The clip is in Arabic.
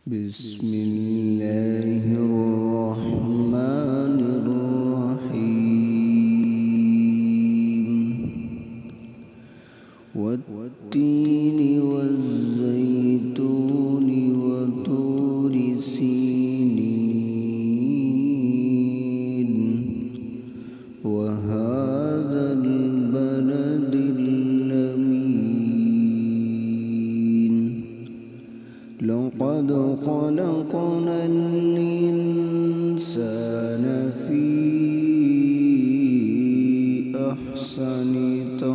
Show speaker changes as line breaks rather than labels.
بسم الله الرحمن الرحيم والتين والزيتون وطور سينين وهذا البلد الأمين لقد خلقنا الإنسان في أحسن تقويم